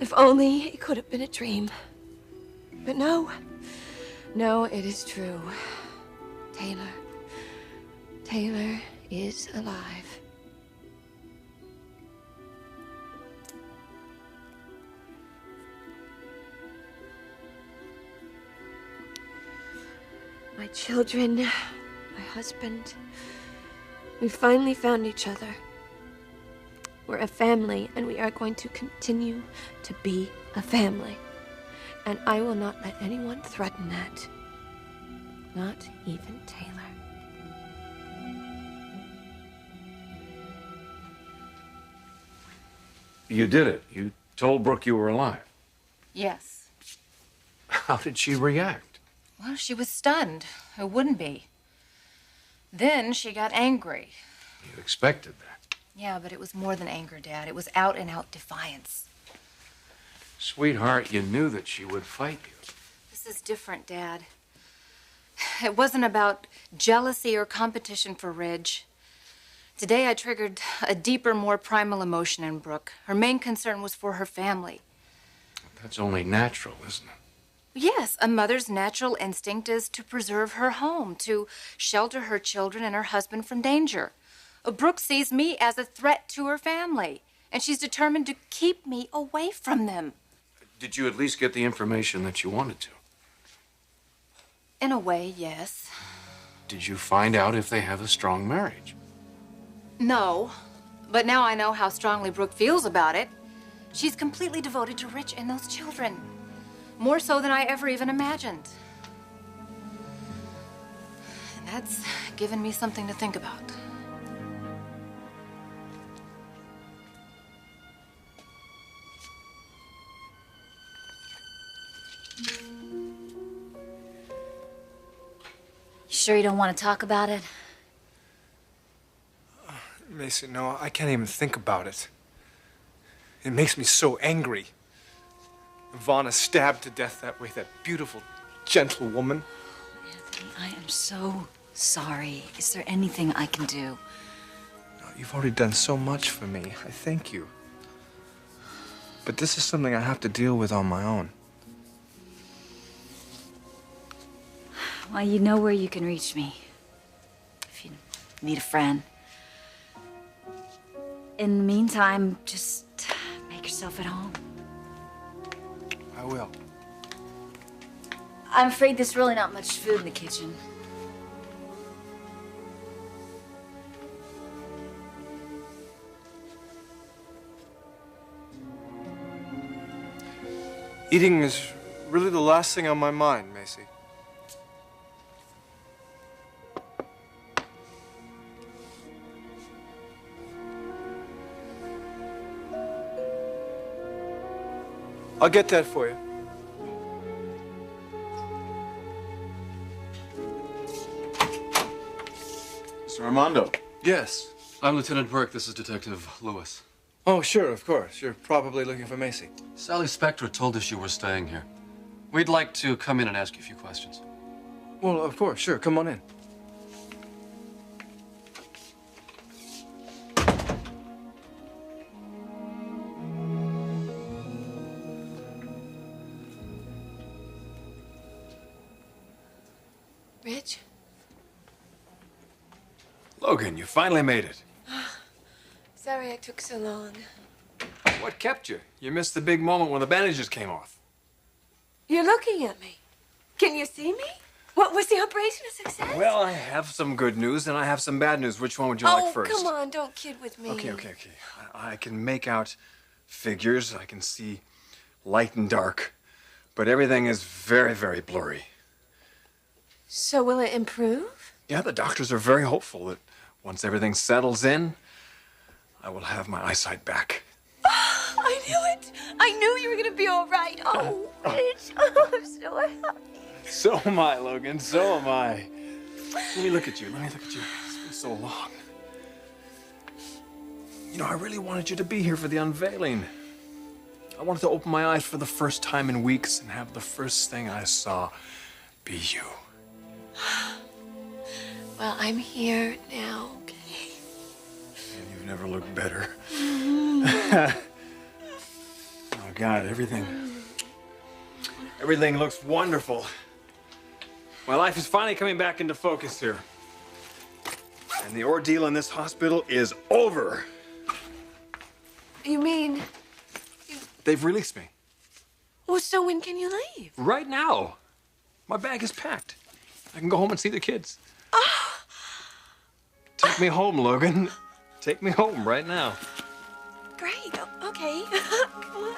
If only it could have been a dream. But no. No, it is true. Taylor is alive. My children, my husband, we finally found each other. We're a family, and we are going to continue to be a family. And I will not let anyone threaten that. Not even Taylor. You did it. You told Brooke you were alive. Yes. How did she react? Well, she was stunned. Who wouldn't be? Then she got angry. You expected that. Yeah, but it was more than anger, Dad. It was out-and-out defiance. Sweetheart, you knew that she would fight you. This is different, Dad. It wasn't about jealousy or competition for Ridge. Today I triggered a deeper, more primal emotion in Brooke. Her main concern was for her family. That's only natural, isn't it? Yes, a mother's natural instinct is to preserve her home, to shelter her children and her husband from danger. Brooke sees me as a threat to her family, and she's determined to keep me away from them. Did you at least get the information that you wanted to? In a way, yes. Did you find out if they have a strong marriage? No, but now I know how strongly Brooke feels about it. She's completely devoted to Rich and those children. More so than I ever even imagined. And that's given me something to think about. You sure you don't want to talk about it? Macy, no, I can't even think about it. It makes me so angry. Ivana stabbed to death that way, that beautiful, gentle woman. Anthony, I am so sorry. Is there anything I can do? No, you've already done so much for me. I thank you. But this is something I have to deal with on my own. Well, you know where you can reach me. If you need a friend. In the meantime, just make yourself at home. I will. I'm afraid there's really not much food in the kitchen. Eating is really the last thing on my mind, Macy. I'll get that for you. Mr. Armando. Yes. I'm Lieutenant Burke. This is Detective Lewis. Oh, sure, of course. You're probably looking for Macy. Sally Spector told us you were staying here. We'd like to come in and ask you a few questions. Well, of course, sure. Come on in. Rich? Logan, you finally made it. Sorry I took so long. What kept you? You missed the big moment when the bandages came off. You're looking at me. Can you see me? What, was the operation a success? Well, I have some good news and I have some bad news. Which one would you like first? Oh, come on, don't kid with me. Okay. I can make out figures. I can see light and dark. But everything is very, very blurry. So will it improve? Yeah, the doctors are very hopeful that once everything settles in, I will have my eyesight back. I knew it. I knew you were going to be all right. Oh, Rich. Oh, I'm so happy. So am I, Logan. So am I. Let me look at you. It's been so long. You know, I really wanted you to be here for the unveiling. I wanted to open my eyes for the first time in weeks and have the first thing I saw be you. Well, I'm here now, okay? And you've never looked better. God, everything looks wonderful. My life is finally coming back into focus here. And the ordeal in this hospital is over. You mean... They've released me. Well, so when can you leave? Right now. My bag is packed. I can go home and see the kids. Oh. Take me home, Logan. Take me home right now. Great. Okay. Come on.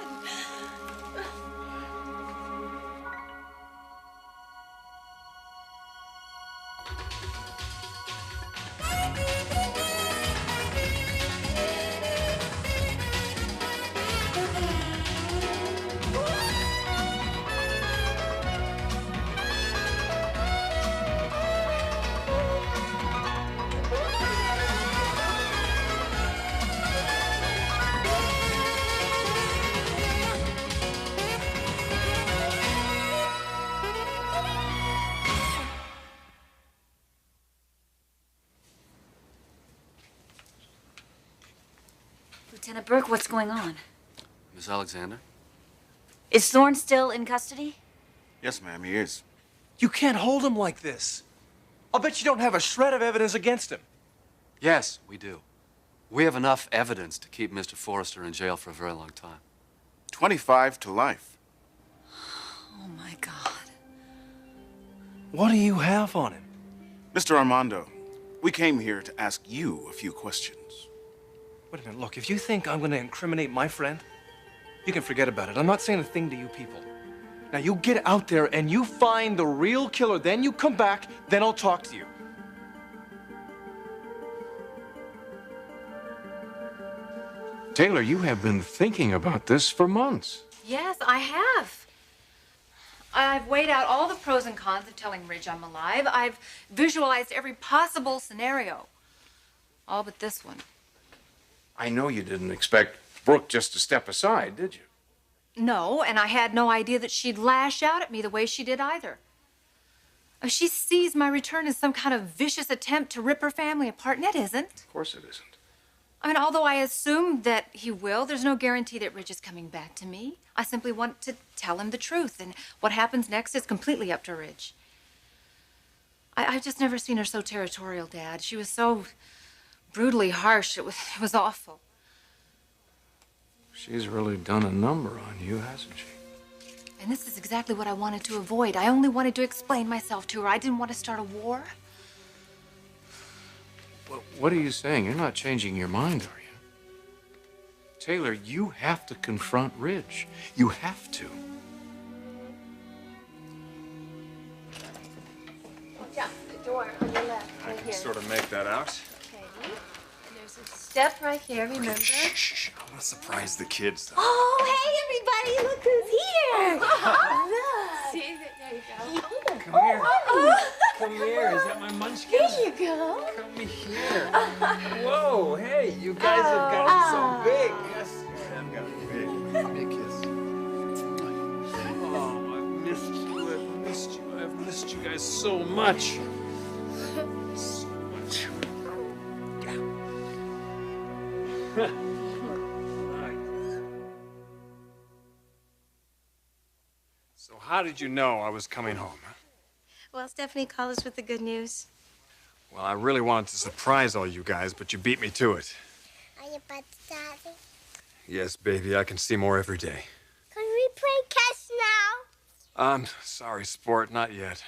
Lieutenant Brooke, what's going on? Miss Alexander? Is Thorne still in custody? Yes, ma'am, he is. You can't hold him like this. I'll bet you don't have a shred of evidence against him. Yes, we do. We have enough evidence to keep Mr. Forrester in jail for a very long time. 25 to life. Oh, my God. What do you have on him? Mr. Armando, we came here to ask you a few questions. Wait a minute, look, if you think I'm going to incriminate my friend, you can forget about it. I'm not saying a thing to you people. Now, you get out there and you find the real killer, then you come back, then I'll talk to you. Taylor, you have been thinking about this for months. Yes, I have. I've weighed out all the pros and cons of telling Ridge I'm alive. I've visualized every possible scenario. All but this one. I know you didn't expect Brooke just to step aside, did you? No, and I had no idea that she'd lash out at me the way she did either. She sees my return as some kind of vicious attempt to rip her family apart, and it isn't. Of course it isn't. I mean, although I assume that he will, there's no guarantee that Ridge is coming back to me. I simply want to tell him the truth, and what happens next is completely up to Ridge. I've just never seen her so territorial, Dad. She was so brutally harsh. It was awful. She's really done a number on you, hasn't she? And this is exactly what I wanted to avoid. I only wanted to explain myself to her. I didn't want to start a war. What are you saying? You're not changing your mind, are you? Taylor, you have to confront Ridge. You have to. Watch out, the door on your left, I right can here. sort of make that out. Okay. And there's a step right here, remember? Shh. I want to surprise the kids, though. Oh, hey, everybody, look who's here. Look. See, there you go. Come here. Come here. Is that my munchkin? There you go. Come here. Whoa, hey, you guys have gotten so big. Yes, you have gotten big. Give me a kiss. Oh, I've missed you. I've missed you. I've missed you guys so much. So much. So how did you know I was coming home? Huh? Well, Stephanie called us with the good news. Well, I really wanted to surprise all you guys, but you beat me to it. Are you about to Daddy? Yes, baby, I can see more every day. Can we play catch now? Sorry, sport, not yet.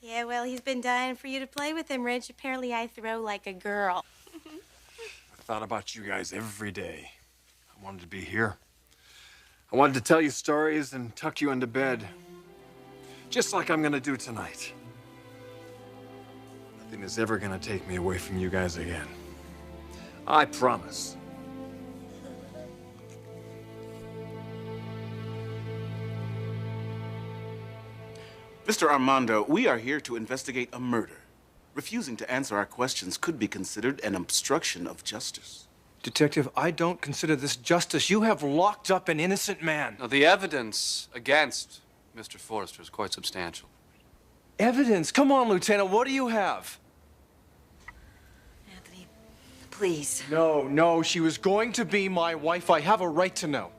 Yeah, well, he's been dying for you to play with him, Ridge. Apparently I throw like a girl. I thought about you guys every day. I wanted to be here. I wanted to tell you stories and tuck you into bed. Just like I'm gonna do tonight. Nothing is ever gonna take me away from you guys again. I promise. Mr. Armando, we are here to investigate a murder. Refusing to answer our questions could be considered an obstruction of justice. Detective, I don't consider this justice. You have locked up an innocent man. Now, the evidence against Mr. Forrester is quite substantial. Evidence? Come on, Lieutenant, what do you have? Anthony, please. No, she was going to be my wife. I have a right to know.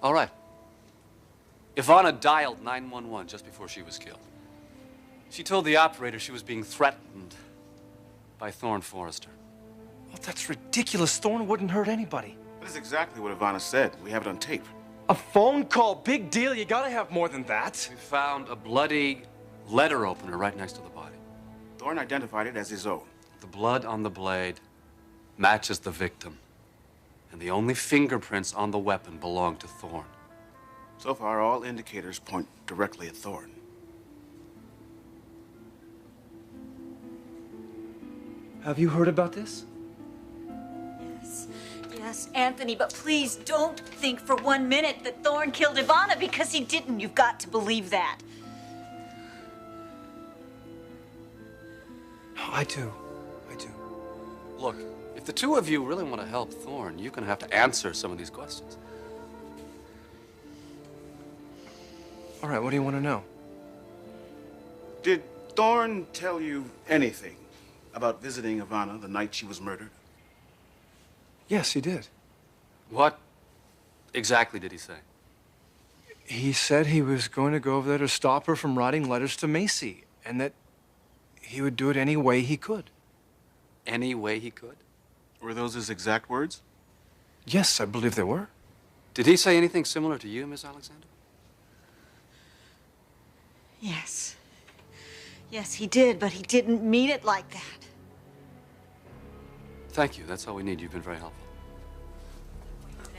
All right. Ivana dialed 911 just before she was killed. She told the operator she was being threatened by Thorne Forrester. Well, that's ridiculous. Thorne wouldn't hurt anybody. That is exactly what Ivana said. We have it on tape. A phone call, big deal. You gotta have more than that. We found a bloody letter opener right next to the body. Thorne identified it as his own. The blood on the blade matches the victim. And the only fingerprints on the weapon belong to Thorne. So far, all indicators point directly at Thorne. Have you heard about this? Yes, Anthony, but please don't think for 1 minute that Thorne killed Ivana, because he didn't. You've got to believe that. No, I do. I do. Look, if the two of you really want to help Thorne, you're going to have to answer some of these questions. All right, what do you want to know? Did Thorne tell you anything about visiting Ivana the night she was murdered? Yes, he did. What exactly did he say? He said he was going to go over there to stop her from writing letters to Macy, and that he would do it any way he could. Any way he could? Were those his exact words? Yes, I believe they were. Did he say anything similar to you, Miss Alexander? Yes. Yes, he did, but he didn't mean it like that. Thank you. That's all we need. You've been very helpful.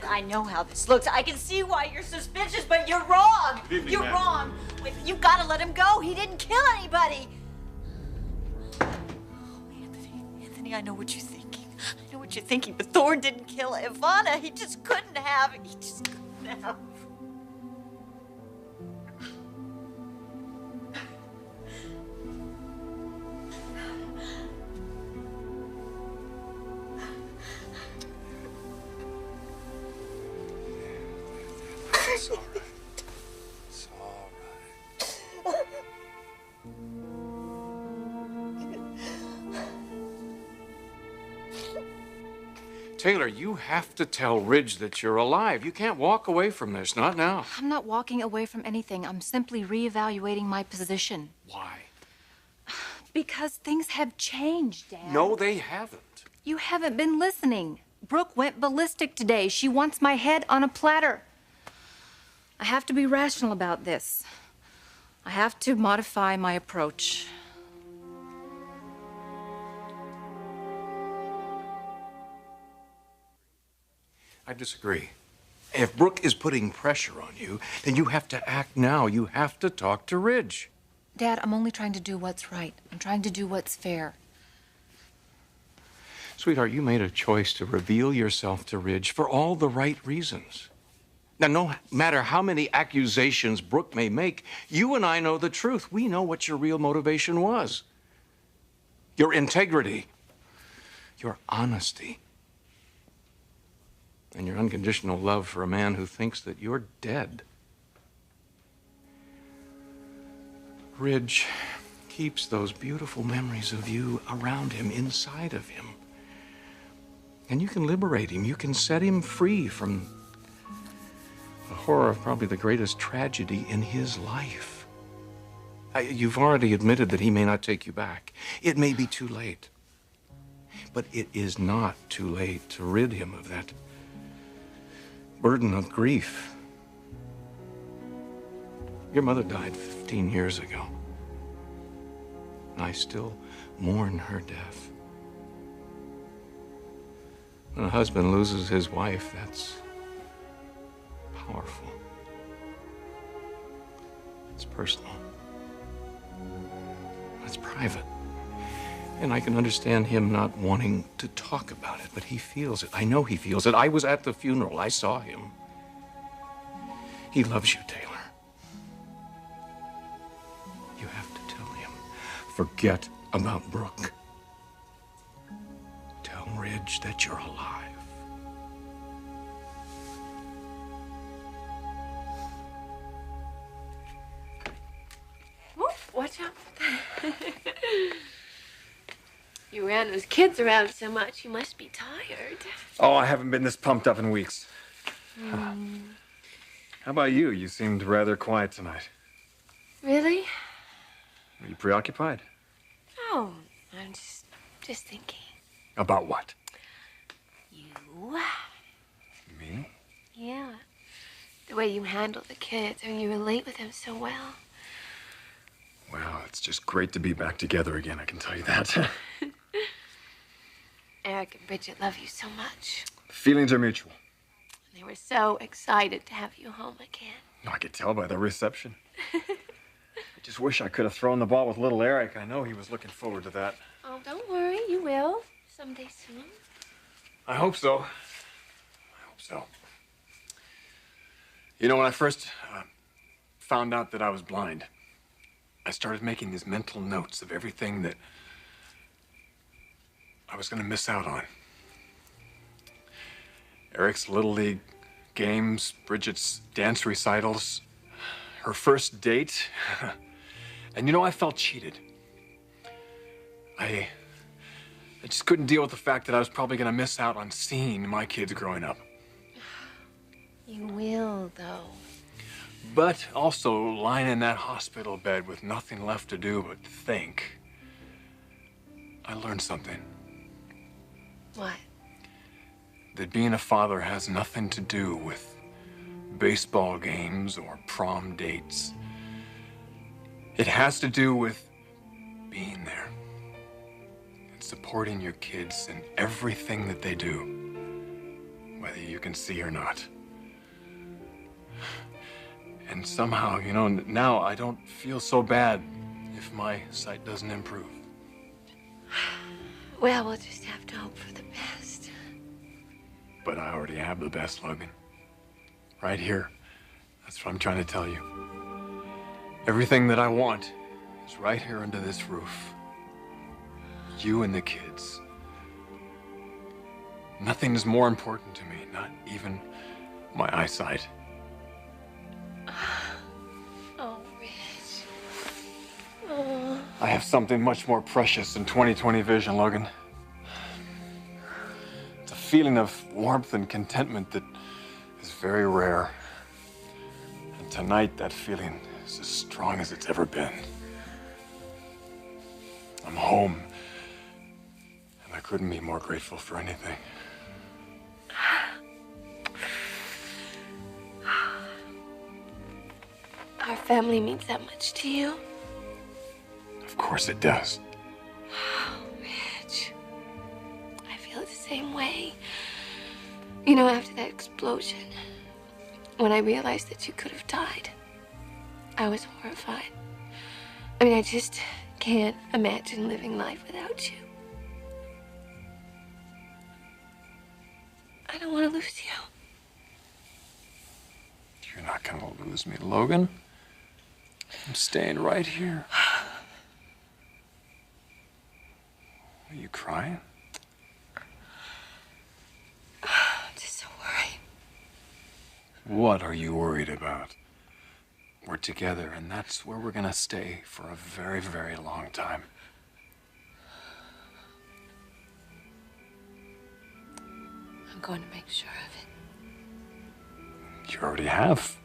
I know how this looks. I can see why you're suspicious, but you're wrong. Good evening, You're ma'am. wrong. Wait, you've got to let him go. He didn't kill anybody. Oh, Anthony, I know what you're thinking. I know what you're thinking, but Thorne didn't kill Ivana. He just couldn't have. He just couldn't have. It's all right. It's all right. Taylor, you have to tell Ridge that you're alive. You can't walk away from this, not now. I'm not walking away from anything. I'm simply reevaluating my position. Why? Because things have changed, Dad. No, they haven't. You haven't been listening. Brooke went ballistic today. She wants my head on a platter. I have to be rational about this. I have to modify my approach. I disagree. If Brooke is putting pressure on you, then you have to act now. You have to talk to Ridge. Dad, I'm only trying to do what's right. I'm trying to do what's fair. Sweetheart, you made a choice to reveal yourself to Ridge for all the right reasons. Now, no matter how many accusations Brooke may make, you and I know the truth. We know what your real motivation was. Your integrity, your honesty, and your unconditional love for a man who thinks that you're dead. Ridge keeps those beautiful memories of you around him, inside of him. And you can liberate him. You can set him free from the horror of probably the greatest tragedy in his life. You've already admitted that he may not take you back. It may be too late. But it is not too late to rid him of that burden of grief. Your mother died 15 years ago. And I still mourn her death. When a husband loses his wife, that's powerful. It's personal. It's private. And I can understand him not wanting to talk about it, but he feels it. I know he feels it. I was at the funeral. I saw him. He loves you, Taylor. You have to tell him. Forget about Brooke. Tell Ridge that you're alive. Watch out. You ran those kids around so much, you must be tired. Oh, I haven't been this pumped up in weeks. How about you? You seemed rather quiet tonight. Really? Are you preoccupied? Oh, I'm just thinking. About what? You? Me? Yeah. The way you handle the kids. I mean, you relate with them so well. Well, it's just great to be back together again, I can tell you that. Eric and Bridget love you so much. Feelings are mutual. They were so excited to have you home again. I could tell by the reception. I just wish I could have thrown the ball with little Eric. I know he was looking forward to that. Oh, don't worry. You will. Someday soon. I hope so. I hope so. You know, when I first found out that I was blind, I started making these mental notes of everything that I was going to miss out on. Eric's Little League games, Bridget's dance recitals, her first date. And you know, I felt cheated. I just couldn't deal with the fact that I was probably going to miss out on seeing my kids growing up. You will, though. But also, lying in that hospital bed with nothing left to do but think, I learned something. What? That being a father has nothing to do with baseball games or prom dates. It has to do with being there and supporting your kids in everything that they do, whether you can see or not. And somehow, you know, now I don't feel so bad if my sight doesn't improve. Well, we'll just have to hope for the best. But I already have the best, Logan. Right here. That's what I'm trying to tell you. Everything that I want is right here under this roof. You and the kids. Nothing is more important to me, not even my eyesight. Oh, Rich. Oh. I have something much more precious than 20/20 vision, Logan. It's a feeling of warmth and contentment that is very rare. And tonight, that feeling is as strong as it's ever been. I'm home, and I couldn't be more grateful for anything. Our family means that much to you? Of course it does. Oh, Rich. I feel the same way. You know, after that explosion, when I realized that you could have died, I was horrified. I mean, I just can't imagine living life without you. I don't want to lose you. You're not gonna lose me, Logan. I'm staying right here. Are you crying? I'm just so worried. What are you worried about? We're together, and that's where we're gonna stay for a very, very long time. I'm going to make sure of it. You already have.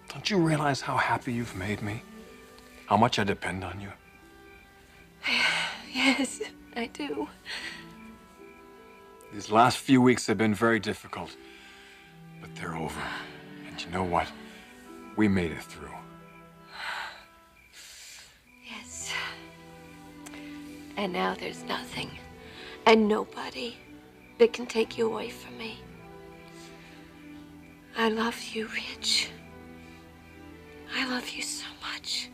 Don't you realize how happy you've made me? How much I depend on you? Yes, I do. These last few weeks have been very difficult, but they're over. And you know what? We made it through. Yes. And now there's nothing and nobody that can take you away from me. I love you, Rich. I love you so much.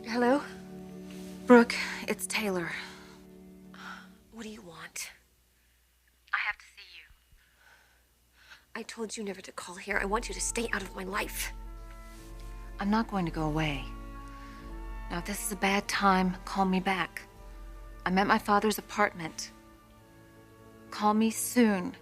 Hello? Brooke, it's Taylor. What do you want? I have to see you. I told you never to call here. I want you to stay out of my life. I'm not going to go away. Now, if this is a bad time, call me back. I'm at my father's apartment. Call me soon.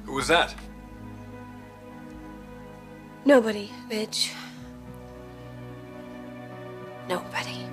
Who was that? Nobody, Ridge. Nobody.